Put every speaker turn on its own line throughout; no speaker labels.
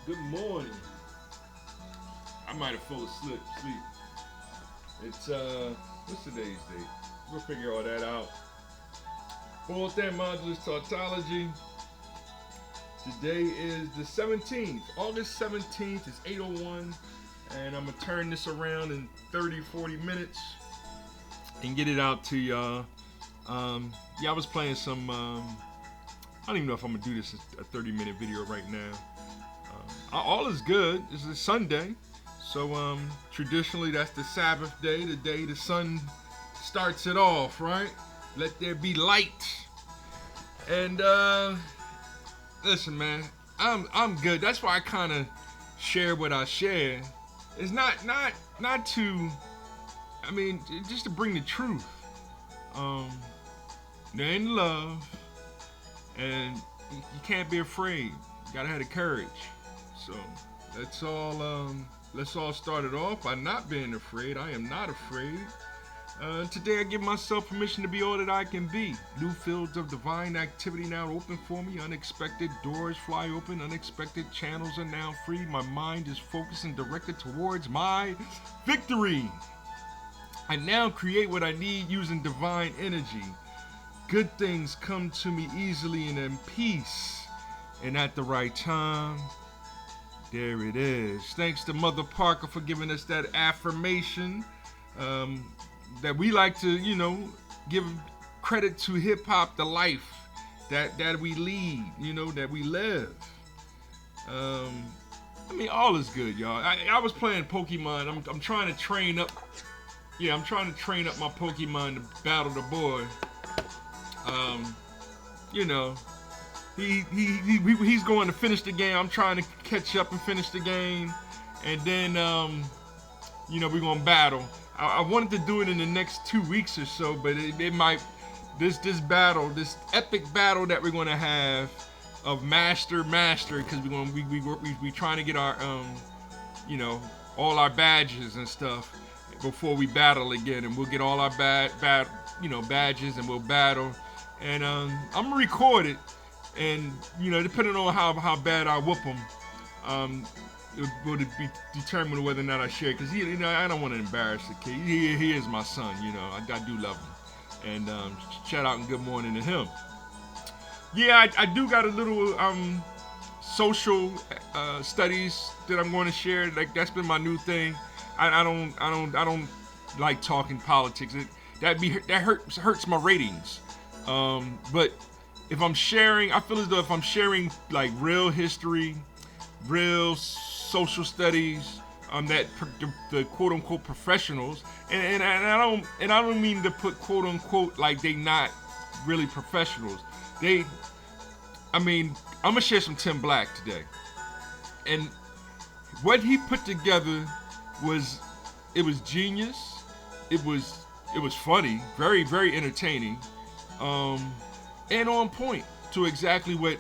Good morning. I might have fell asleep. It's what's today's date? We'll figure all that out. Fourth and modulus tautology. Today is the 17th, August 17th. It's 8:01, and I'm gonna turn this around in 30, 40 minutes and get it out to y'all. I was playing some. I don't even know if I'm gonna do this a 30-minute video right now. All is good. This is Sunday, so traditionally that's the Sabbath day, the day the sun starts it off, right? Let there be light. And listen, man, I'm good. That's why I kind of share what I share. It's not to, I mean, just to bring the truth. There ain't love, and you can't be afraid. You gotta have the courage. So let's all start it off by not being afraid. I am not afraid. Today I give myself permission to be all that I can be. New fields of divine activity now open for me. Unexpected doors fly open. Unexpected channels are now free. My mind is focused and directed towards my victory. I now create what I need using divine energy. Good things come to me easily and in peace. And at the right time, there it is. Thanks to Mother Parker for giving us that affirmation. That we like to, give credit to hip hop, the life that we lead, that we live. All is good, y'all. I was playing Pokemon. I'm trying to train up. Yeah, I'm trying to train up my Pokemon to battle the boy. He's going to finish the game. I'm trying to catch up and finish the game, and then we're gonna battle. I wanted to do it in the next 2 weeks or so, but it might this battle, this epic battle that we're gonna have of master, because we trying to get our all our badges and stuff before we battle again, and we'll get all our badges and we'll battle, and I'm gonna record it. And depending on how bad I whoop him, it would be determined whether or not I share. Because I don't want to embarrass the kid. He is my son. I do love him. And shout out and good morning to him. Yeah, I do got a little social studies that I'm going to share. Like that's been my new thing. I don't like talking politics. That hurts my ratings. But if I'm sharing, I feel as though if I'm sharing like real history, real social studies, the quote unquote professionals, and I don't mean to put quote unquote like they not really professionals. I'm gonna share some Tim Black today, and what he put together was genius. It was funny, very very entertaining. And on point to exactly what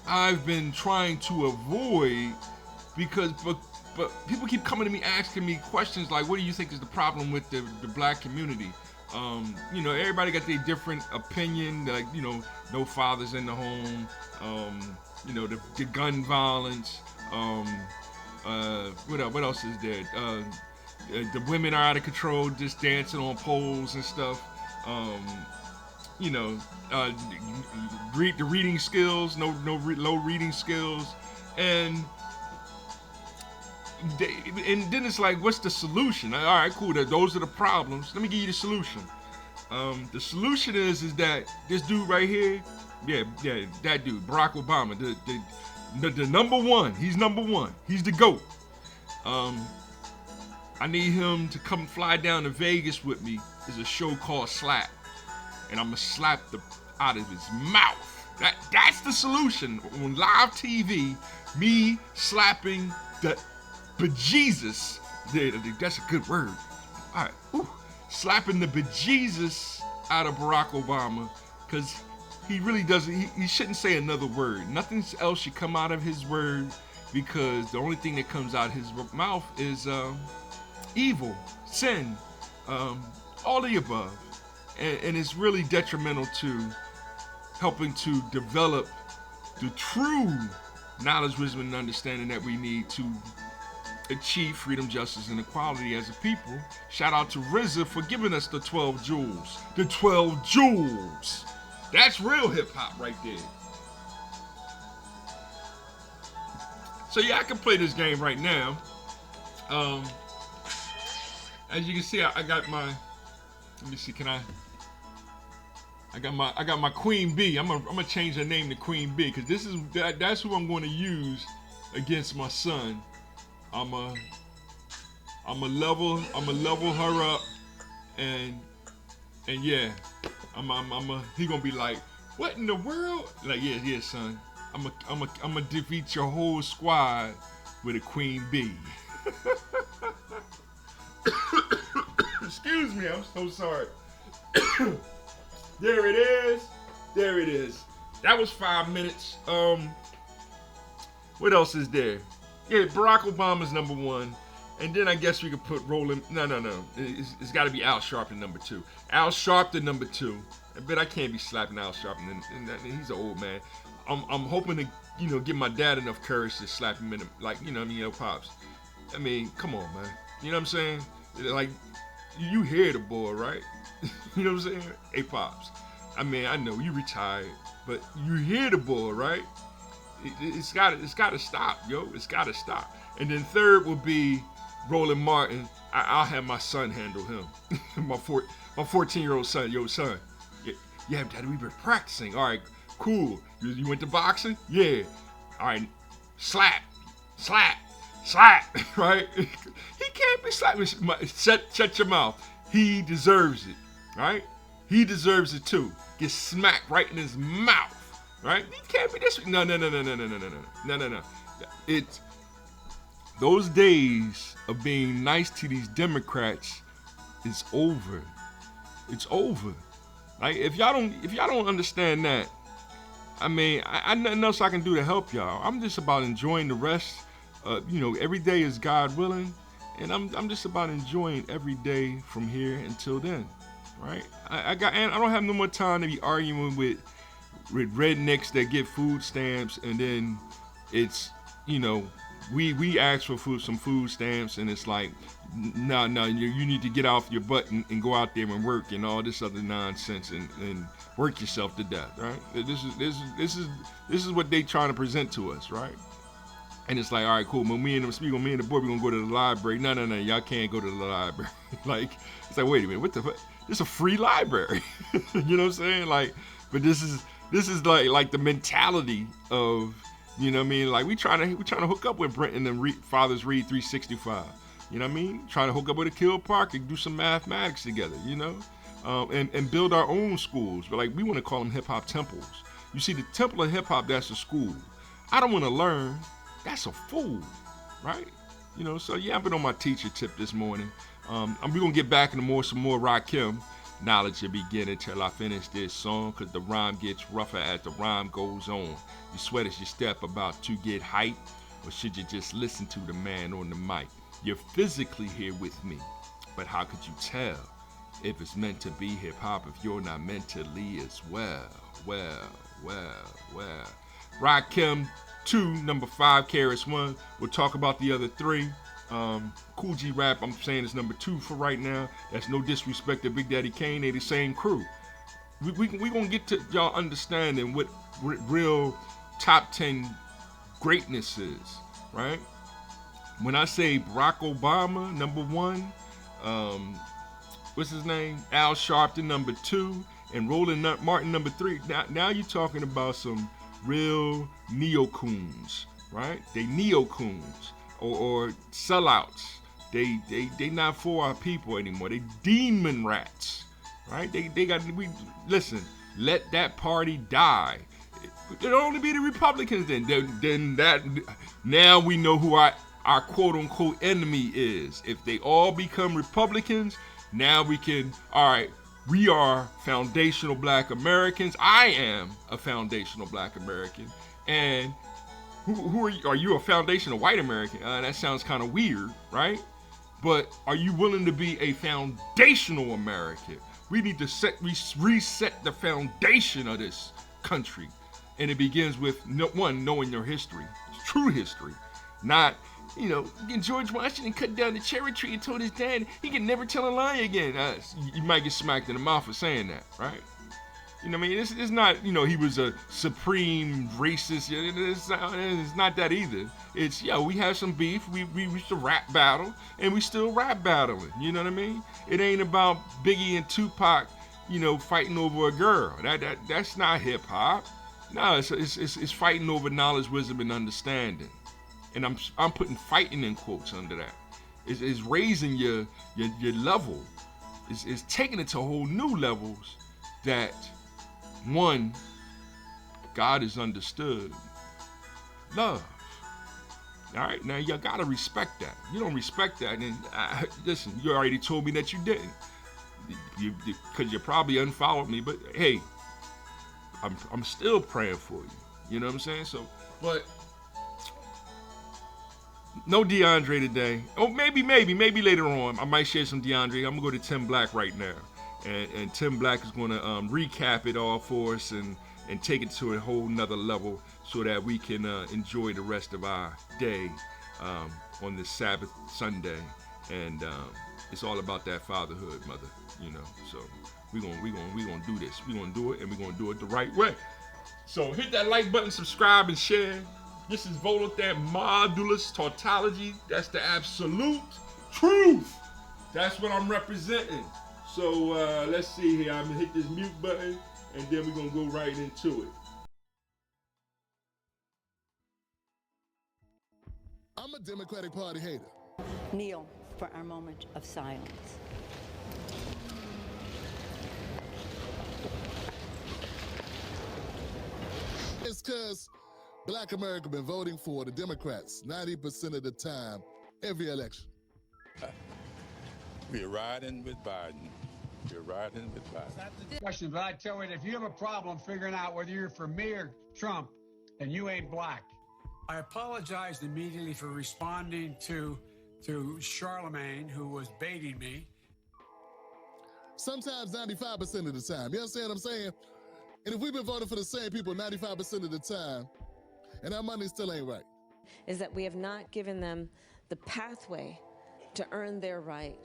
I've been trying to avoid, because but people keep coming to me asking me questions like, what do you think is the problem with the black community? Everybody got their different opinion, like, no fathers in the home, the gun violence, what else is there? The women are out of control, just dancing on poles and stuff. The reading skills, low reading skills, and then it's like, what's the solution? All right, cool. Those are the problems. Let me give you the solution. The solution is that this dude right here, that dude, Barack Obama, the number one. He's number one. He's the GOAT. I need him to come fly down to Vegas with me. There's a show called Slap. And I'm gonna slap out of his mouth. That's the solution. On live TV, me slapping the bejesus. That's a good word. All right, slapping the bejesus out of Barack Obama, because he really doesn't. He shouldn't say another word. Nothing else should come out of his word, because the only thing that comes out of his mouth is evil, sin, all the above. And it's really detrimental to helping to develop the true knowledge, wisdom, and understanding that we need to achieve freedom, justice, and equality as a people. Shout out to RZA for giving us the 12 jewels. The 12 jewels. That's real hip hop right there. So yeah, I can play this game right now. As you can see, I got my. Let me see. Can I? I got my Queen Bee. I'm gonna change her name to Queen Bee because that's who I'm going to use against my son. I'm a level her up, and yeah, he gonna be like, what in the world? Like, yeah, son. I'm a defeat your whole squad with a Queen Bee. Excuse me, I'm so sorry. There it is. That was 5 minutes. What else is there? Yeah, Barack Obama's number one. And then I guess we could put Roland. No. It's got to be Al Sharpton number 2. Al Sharpton number 2. But I can't be slapping Al Sharpton. He's an old man. I'm hoping to, give my dad enough courage to slap him in the, pops. I mean, come on, man. You know what I'm saying? Like, you hear the boy, right? You know what I'm saying? Hey, pops. I mean, I know you retired, but you hear the boy, right? It's got to stop, yo. It's got to stop. And then third will be Roland Martin. I'll have my son handle him. my 14-year-old son. Yo, son. Yeah, Daddy, we've been practicing. All right, cool. You went to boxing? Yeah. All right, slap. Right? He can't be slapping. Shut your mouth. He deserves it. Right? He deserves it too. Get smacked right in his mouth. Right? He can't be this. No. It's those days of being nice to these Democrats is over. It's over. Like, if y'all don't understand that, I mean, I nothing else I can do to help y'all. I'm just about enjoying the rest. Every day is God willing, and I'm just about enjoying every day from here until then, right? I don't have no more time to be arguing with rednecks that get food stamps, and then it's we ask for some food stamps, and it's like, no, you need to get off your butt and go out there and work and all this other nonsense and work yourself to death, right? This is what they trying to present to us, right? And it's like, all right, cool. When me and the boy, we're gonna go to the library. No, y'all can't go to the library. Like, it's like, wait a minute, what the fuck? It's a free library. You know what I'm saying? Like, but this is like the mentality of, you know what I mean? Like, we trying to hook up with Brenton and Fathers Read 365. You know what I mean? Trying to hook up with Akil Park and do some mathematics together, and build our own schools. But like, we want to call them hip hop temples. You see, the temple of hip hop, that's a school. I don't want to learn. That's a fool, right? So yeah, I've been on my teacher tip this morning. We're gonna get back into some more Rakim. Knowledge will begin until I finish this song, cause the rhyme gets rougher as the rhyme goes on. You sweat as you step about to get hype, or should you just listen to the man on the mic? You're physically here with me, but how could you tell if it's meant to be hip hop if you're not mentally as well? Rakim 2, number 5, KRS-One. We'll talk about the other 3. Kool G Rap, I'm saying, is number 2 for right now. That's no disrespect to Big Daddy Kane. They the same crew. We gonna get to y'all understanding what real top 10 greatness is, right? When I say Barack Obama, number 1, what's his name? Al Sharpton, number 2, and Roland Martin, number 3. Now you're talking about some real neo-coons, right? They neo-coons or sellouts. They not for our people anymore. They demon rats, right? Listen, let that party die. It'll only be the Republicans then that now we know who our quote-unquote enemy is. If they all become Republicans, now we can, all right, we are foundational Black Americans. I am a foundational Black American. And who are you? Are you a foundational white American? That sounds kind of weird, right? But are you willing to be a foundational American? We need to reset the foundation of this country And it begins with one, knowing your history, true history, not, George Washington cut down the cherry tree and told his dad he could never tell a lie again. You might get smacked in the mouth for saying that, right? You know what I mean? It's not, he was a supreme racist. It's not that either. It's, we have some beef. We used to rap battle, and we still rap battling. You know what I mean? It ain't about Biggie and Tupac, fighting over a girl. That's not hip hop. No, it's fighting over knowledge, wisdom, and understanding. And I'm putting fighting in quotes under that. It's raising your level. It's taking it to whole new levels that, one, God is understood. Love. All right, now you gotta respect that. You don't respect that, and listen, you already told me that you didn't, because you probably unfollowed me. But hey, I'm still praying for you. You know what I'm saying? So, but no DeAndre today. Oh, maybe later on I might share some DeAndre. I'm gonna go to Tim Black right now. And Tim Black is going to recap it all for us and take it to a whole nother level so that we can enjoy the rest of our day on this Sabbath Sunday. And it's all about that fatherhood, mother. So we're gonna do this. We're gonna do it, and we're gonna do it the right way. So hit that like button, subscribe, and share. This is Volothan Modulus Tautology. That's the absolute truth. That's what I'm representing. So let's see here. I'm gonna hit this mute button, and then we're gonna go right into it.
I'm a Democratic Party hater.
Kneel for our moment of silence.
It's because Black America been voting for the Democrats 90% of the time, every election.
We're riding with Biden. We're riding with Biden.
That's the question, but I tell you, if you have a problem figuring out whether you're for me or Trump, then you ain't black. I apologized immediately for responding to Charlemagne, who was baiting me.
Sometimes 95% of the time. You understand what I'm saying? And if we've been voting for the same people 95% of the time, and our money still ain't right.
Is that we have not given them the pathway to earn their right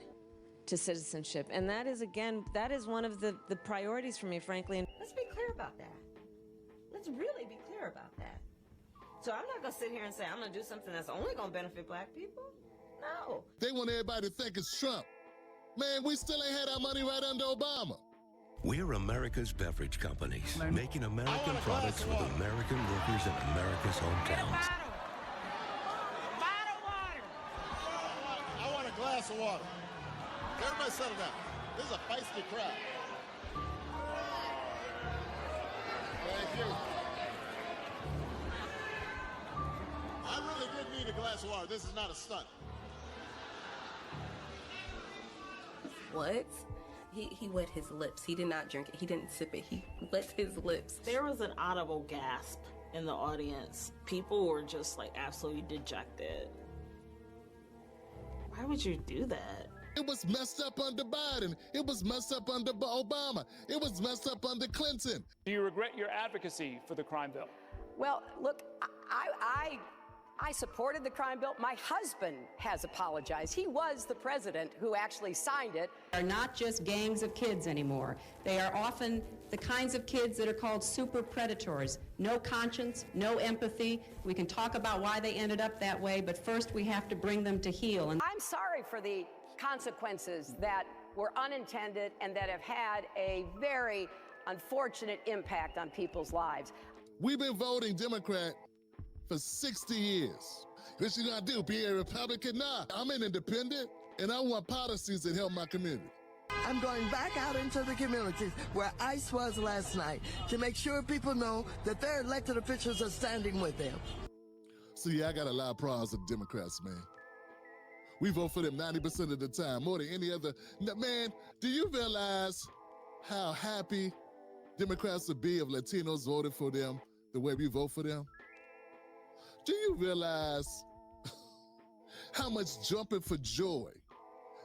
to citizenship. And that is, again, that is one of the priorities for me, frankly.
Let's be clear about that. Let's really be clear about that. So I'm not going to sit here and say I'm going to do something that's only going to benefit black people. No.
They want everybody to think it's Trump. Man, we still ain't had our money right under Obama.
We're America's beverage companies, making American products with American workers in America's hometowns.
Bottle water.
I want a glass of water. Everybody settle down. This is a feisty crowd. Thank you. I really did need a glass of water. This is not a stunt.
What? He wet his lips. He did not drink it. He didn't sip it. He wet his lips.
There was an audible gasp in the audience. People were just like absolutely dejected. Why would you do that?
It was messed up under Biden. It was messed up under Obama. It was messed up under Clinton.
Do you regret your advocacy for the crime bill?
Well, look, I supported the crime bill. My husband has apologized. He was the president who actually signed it.
They're not just gangs of kids anymore. They are often the kinds of kids that are called super predators. No conscience, no empathy. We can talk about why they ended up that way, but first we have to bring them to heel. And
I'm sorry for the consequences that were unintended and that have had a very unfortunate impact on people's lives.
We've been voting Democrat for 60 years. What you gonna do, be a Republican? Nah, I'm an independent, and I want policies that help my community.
I'm going back out into the communities where ICE was last night to make sure people know that their elected officials are standing with them.
See, I got a lot of problems with Democrats, man. We vote for them 90% of the time, more than any other. Man, do you realize how happy Democrats would be if Latinos voted for them the way we vote for them? Do you realize how much jumping for joy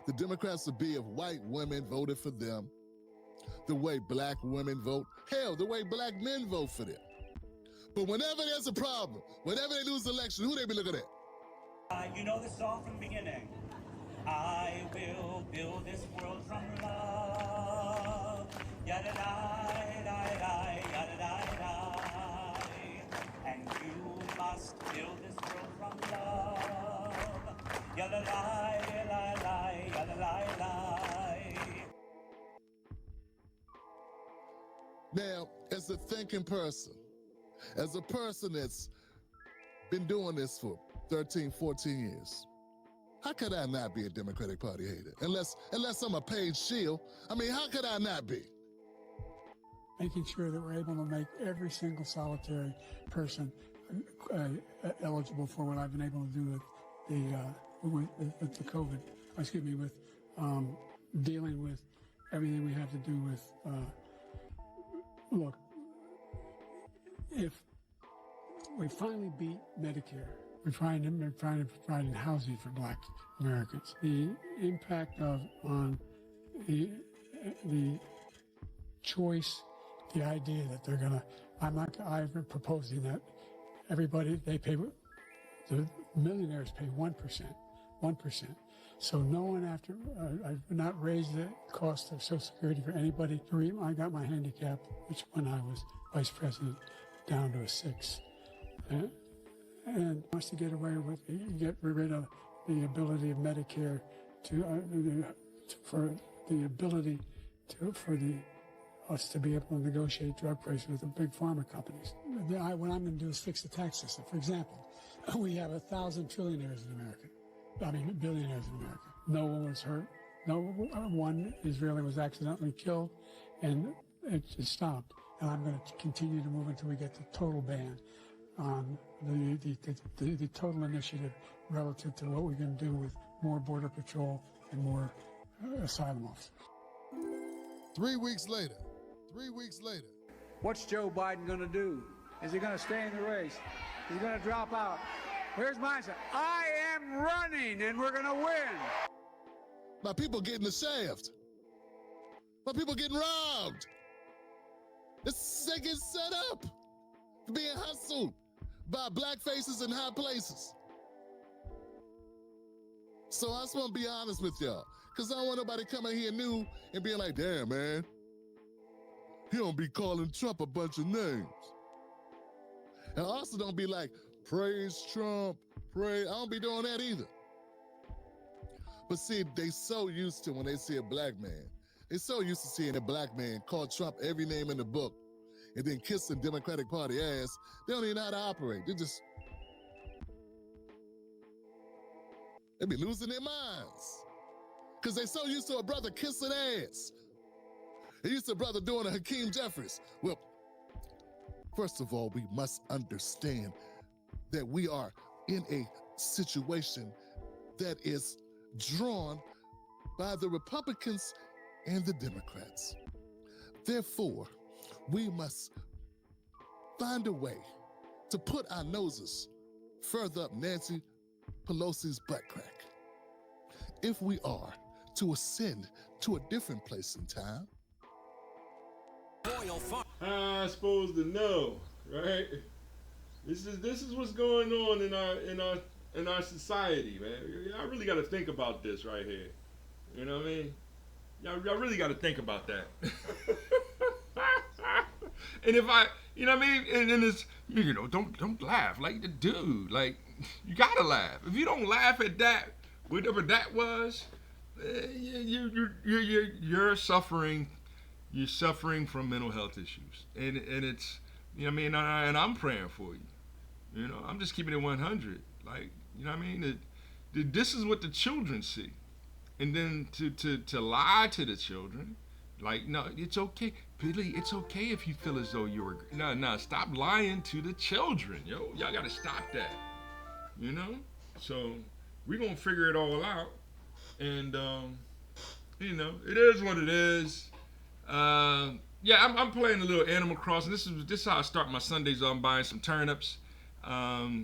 the Democrats would be if white women voted for them the way black women vote? Hell, the way black men vote for them. But whenever there's a problem, whenever they lose the election, who they be looking at?
You know this song from the beginning. I will build this world from love. Yada da da da yada da da. And you must build this world from love. Yada la la la yada la la.
Now, as a thinking person, as a person that's been doing this for 13, 14 years, how could I not be a Democratic Party hater? Unless I'm a paid shield. I mean, how could I not be?
Making sure that we're able to make every single solitary person eligible for what I've been able to do with the COVID, with dealing with everything we have to do with, look, if we finally beat Medicare, we're trying to provide housing for Black Americans. The impact on the choice, the idea that they're gonna, I've been proposing that everybody, the millionaires pay 1%. So no one I've not raised the cost of Social Security for anybody. I got my handicap, which when I was vice president, down to a 6. And wants to get rid of the ability of Medicare for us to be able to negotiate drug prices with the big pharma companies. What I'm going to do is fix the tax system. For example, we have 1,000 trillionaires in America. Billionaires in America. No one was hurt. No one Israeli was accidentally killed, and it just stopped. And I'm going to continue to move until we get the total ban on the total initiative relative to what we're going to do with more border patrol and more asylum officers.
3 weeks later.
What's Joe Biden going to do? Is he going to stay in the race? Is he going to drop out? Here's my answer. I am running, and we're going to win.
My people getting the shaft. My people getting robbed. They get set up for being hustled by black faces in high places. So I just want to be honest with y'all, because I don't want nobody coming here new and being like, damn, man, he don't be calling Trump a bunch of names. And also don't be like, praise Trump, I don't be doing that either. But see, they so used to when they see a black man, they so used to seeing a black man call Trump every name in the book and then kissing Democratic Party ass, they don't even know how to operate. They be losing their minds. Because they so used to a brother kissing ass. They used to a brother doing a Hakeem Jeffries. Well, first of all, we must understand that we are in a situation that is drawn by the Republicans and the Democrats. Therefore, we must find a way to put our noses further up Nancy Pelosi's butt crack. If we are to ascend to a different place in time.
I'm supposed to know, right? This is what's going on in our society, man. I really got to think about this right here. You know what I mean? Y'all really got to think about that. And if you know what I mean? And it's, don't laugh. Like, the dude, like, you gotta laugh. If you don't laugh at that, whatever that was, you're suffering. You're suffering from mental health issues, and it's, you know what I mean. And I'm praying for you. You know, I'm just keeping it 100. Like, you know what I mean? This is what the children see, and then to lie to the children. Like, no, it's okay, Billy. It's okay if you feel as though you were. No, stop lying to the children, yo. Y'all gotta stop that. You know. So we're gonna figure it all out, and it is what it is. Yeah, I'm playing a little Animal Crossing. This is how I start my Sundays. I'm buying some turnips. I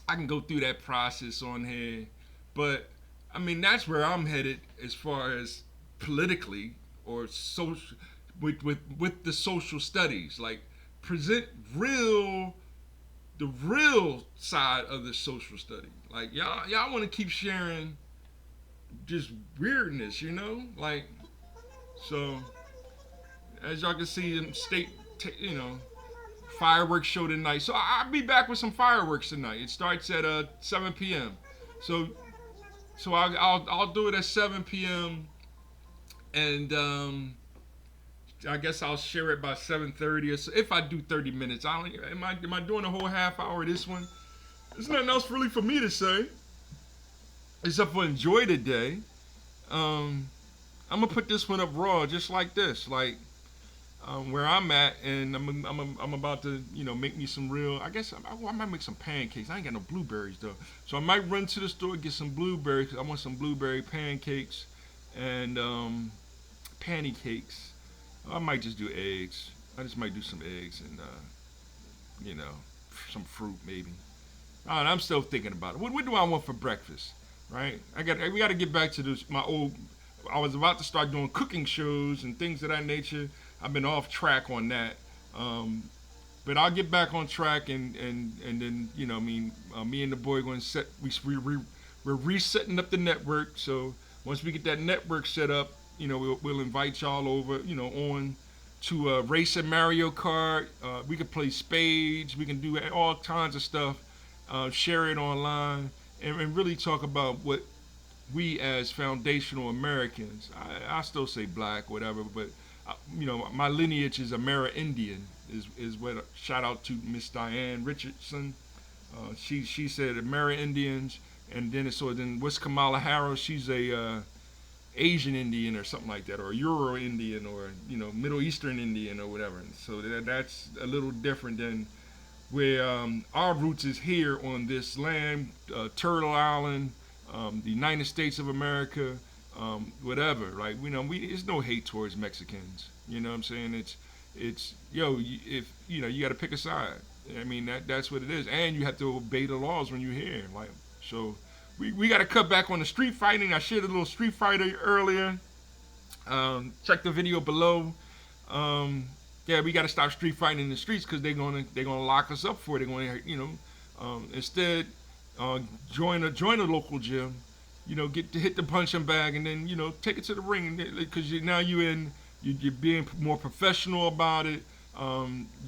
can go through that process on here, but I mean that's where I'm headed as far as politically. Or social, with the social studies, like present real the real side of the social study. Like y'all want to keep sharing just weirdness, you know? Like, so as y'all can see in state, you know, fireworks show tonight. So I'll be back with some fireworks tonight. It starts at 7 p.m. So I'll do it at 7 p.m. and I guess I'll share it by 7:30 or so. If I do 30 minutes, am I doing a whole half hour of this one? There's nothing else really for me to say except for enjoy the day. I'm gonna put this one up raw, just like this, like where I'm at, and I'm about to, you know, make me some real. I guess I might make some pancakes. I ain't got no blueberries though, so I might run to the store get some blueberries. 'Cause I want some blueberry pancakes and panny cakes. I might just do eggs. I just might do some eggs and you know, some fruit maybe. I'm still thinking about it. What do I want for breakfast? Right? We got to get back to this. I was about to start doing cooking shows and things of that nature. I've been off track on that. But I'll get back on track and then, you know, me and the boy going to set. We're resetting up the network. So once we get that network set up, you know, we'll invite y'all over, you know, on to race at Mario Kart. We can play spades. We can do all kinds of stuff. Share it online and really talk about what we as foundational Americans. I still say black, whatever, but you know, my lineage is Amerindian. Is what. Shout out to Miss Diane Richardson. She said Amerindians, and then what's Kamala Harris? She's a Asian Indian or something like that, or Euro Indian, or, you know, Middle Eastern Indian or whatever. And so that's a little different than where our roots is here on this land, Turtle Island, the United States of America, whatever. Like, you know, it's no hate towards Mexicans. You know what I'm saying? It's if you know, you got to pick a side. I mean, that's what it is, and you have to obey the laws when you're here. Like, so. We got to cut back on the street fighting. I shared a little Street Fighter earlier. Check the video below. Yeah, we got to stop street fighting in the streets because they're gonna lock us up for it. They're going to, you know, instead join a local gym. You know, get to hit the punching bag and then, you know, take it to the ring because now you're being more professional about it.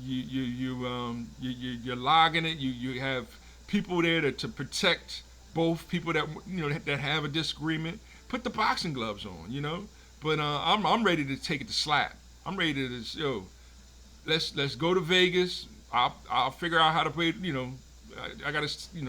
You're logging it. You have people there to protect both people that, you know, that have a disagreement. Put the boxing gloves on, you know. But I'm ready to take it to slap. I'm ready to let's go to Vegas. I'll figure out how to play. You know, I gotta, you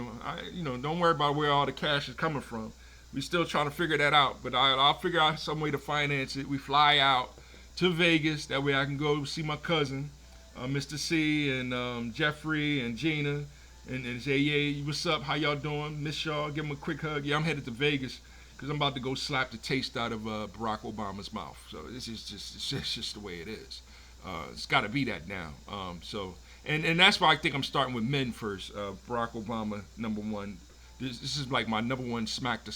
know, don't worry about where all the cash is coming from. We still trying to figure that out. But I'll figure out some way to finance it. We fly out to Vegas. That way I can go see my cousin, Mr. C, and Jeffrey and Gina. And say, yeah, what's up? How y'all doing? Miss y'all. Give them a quick hug. Yeah, I'm headed to Vegas because I'm about to go slap the taste out of Barack Obama's mouth. So this is just the way it is. It's got to be that now. And that's why I think I'm starting with men first. Barack Obama, number one. This is like my number one smack the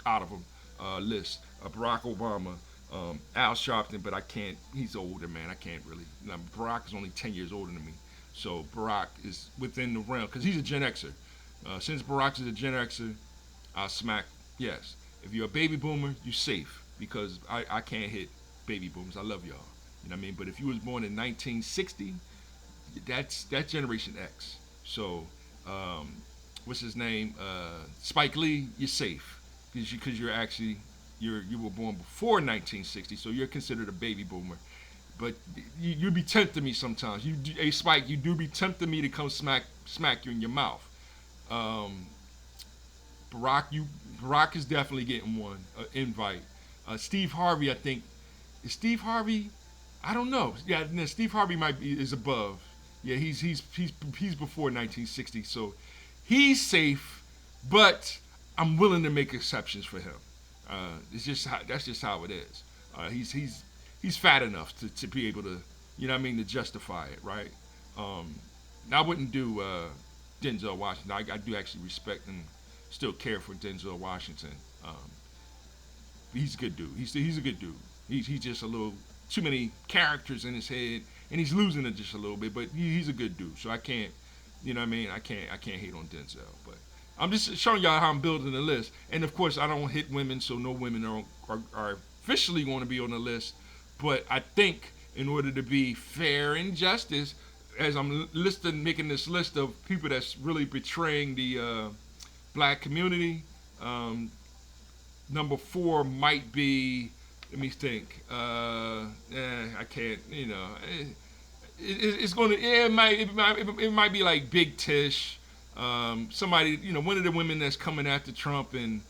out of him list. Barack Obama, Al Sharpton, but I can't. He's older, man. I can't really. Barack is only 10 years older than me. So Barack is within the realm because he's a Gen Xer. Since Barack is a Gen Xer, I'll smack. Yes, if you're a baby boomer, you're safe because I can't hit baby boomers. I love y'all. You know what I mean? But if you was born in 1960, that's Generation X. So what's his name? Spike Lee, you're safe because you're actually you were born before 1960, so you're considered a baby boomer. But you be tempting me sometimes. Hey Spike, you do be tempting me to come smack you in your mouth. Barack is definitely getting one invite. Steve Harvey, I think. Is Steve Harvey? I don't know. Yeah, Steve Harvey is above. Yeah, he's before 1960, so he's safe. But I'm willing to make exceptions for him. That's just how it is. He's fat enough to be able to, you know what I mean, to justify it, right? I wouldn't do Denzel Washington. I do actually respect and still care for Denzel Washington. He's a good dude. He's a good dude. He's just a little too many characters in his head, and he's losing it just a little bit, but he's a good dude. So I can't, you know what I mean? I can't hate on Denzel, but I'm just showing y'all how I'm building the list. And of course, I don't hit women, so no women are officially going to be on the list. But I think in order to be fair and justice, as I'm making this list of people that's really betraying the black community, number 4 might be, let me think. I can't, you know. It's going to, it might be like Big Tish, somebody, you know, one of the women that's coming after Trump, and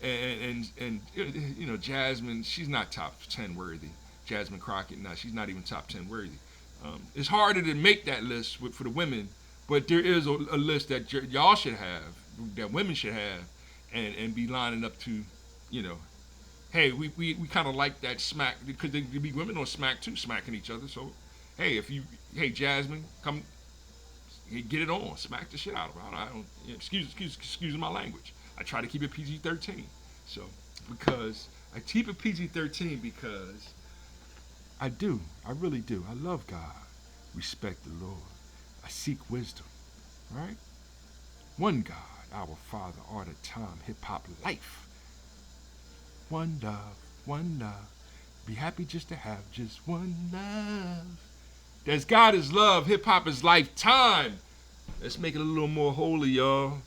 you know, Jasmine, she's not top 10 worthy. Jasmine Crockett, no, she's not even top 10 worthy. It's harder to make that list for the women, but there is a list that y'all should have, that women should have, and be lining up to, you know, hey, we kind of like that smack, because there be women on smack too, smacking each other. So, hey, hey Jasmine, come, get it on, smack the shit out of her. I don't excuse my language. I try to keep it PG-13. So, because I keep it PG-13 because I really do. I love God, respect the Lord. I seek wisdom, right? One God, our Father, art of time, hip-hop life. One love, be happy just to have just one love. There's God is love, hip-hop is lifetime. Let's make it a little more holy, y'all.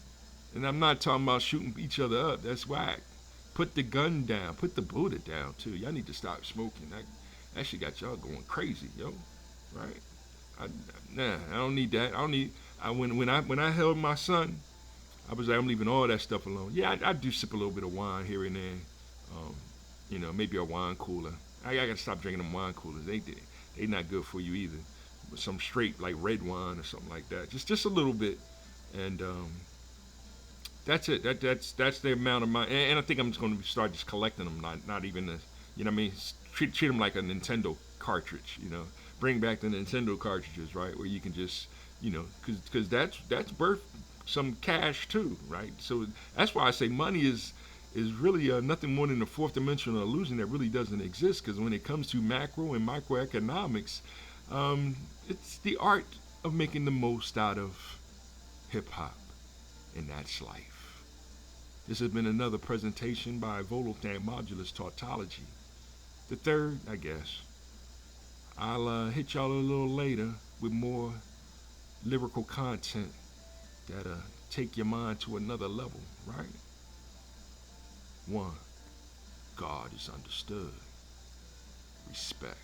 And I'm not talking about shooting each other up. That's whack. Put the gun down. Put the Buddha down, too. Y'all need to stop smoking. That shit got y'all going crazy, yo. Right? I don't need that. When I held my son, I was like, I'm leaving all that stuff alone. Yeah, I do sip a little bit of wine here and there. You know, maybe a wine cooler. I gotta stop drinking them wine coolers. They not good for you either. But some straight like red wine or something like that. Just a little bit, and that's it. That's the amount of my. And I think I'm just going to start just collecting them. Not even the, you know what I mean. Treat them like a Nintendo cartridge. You know, bring back the Nintendo cartridges, right? Where you can just, you know, because that's birthed some cash too, right? So that's why I say money is really nothing more than a fourth dimensional illusion that really doesn't exist. Because when it comes to macro and microeconomics, it's the art of making the most out of hip hop, and that's life. This has been another presentation by Volothan Modulus Tautology. The third, I guess. I'll hit y'all a little later with more lyrical content that'll take your mind to another level, right? 1. God is understood. Respect.